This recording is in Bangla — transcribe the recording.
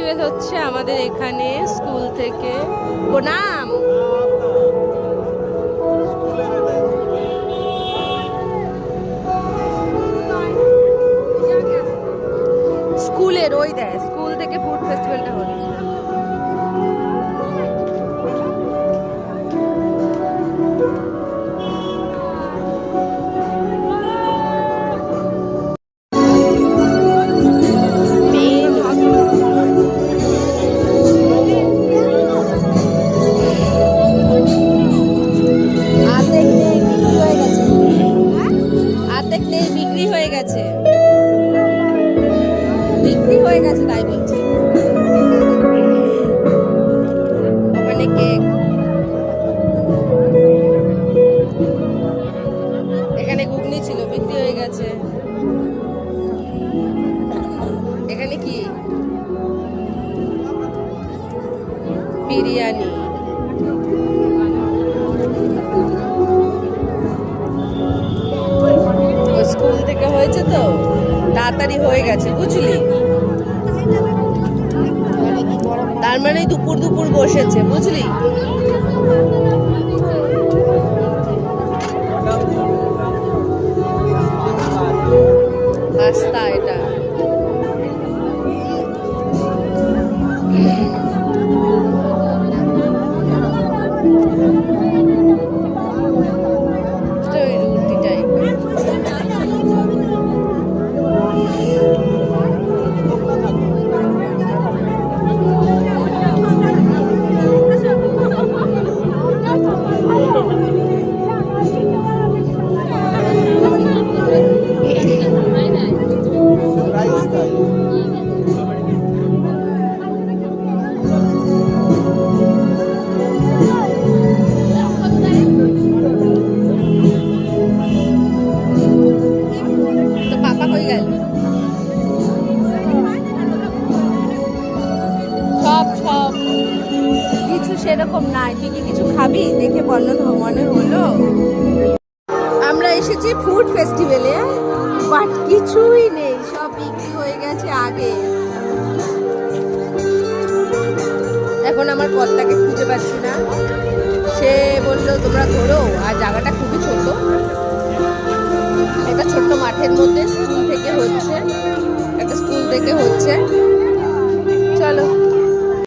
ড্রেস হচ্ছে আমাদের এখানে স্কুল থেকে। প্রণাম। স্কুলের ওই দেয়, স্কুল থেকে ফুড ফেস্টিভ্যালটা হচ্ছে। বিক্রি হয়ে গেছে তাই বলছে। ওখানে কেক, এখানে ঘুগনি ছিল, বিক্রি হয়ে গেছে। এখানে কি বিরিয়ানি। স্কুল থেকে হয়েছে তো তাড়াতাড়ি হয়ে গেছে, বুঝলি? তার মানে দুপুর দুপুর বসেছে, বুঝলি? রাস্তা এটা। কিছু সেরকম নাই। তুই কি কিছু খাবি? দেখে মনে হলো। আমরা এসেছি ফুড ফেস্টিভ্যালে, বাট কিছুই নেই, সব বিক্রি হয়ে গেছে আগে। এখন আমার কর্তাকে খুঁজে পাচ্ছি না। সে বললো তোমরা ধরো, আর জায়গাটা খুবই ছোট, একটা ছোট্ট মাঠের মধ্যে স্কুল থেকে হচ্ছে, একটা স্কুল থেকে হচ্ছে। চলো।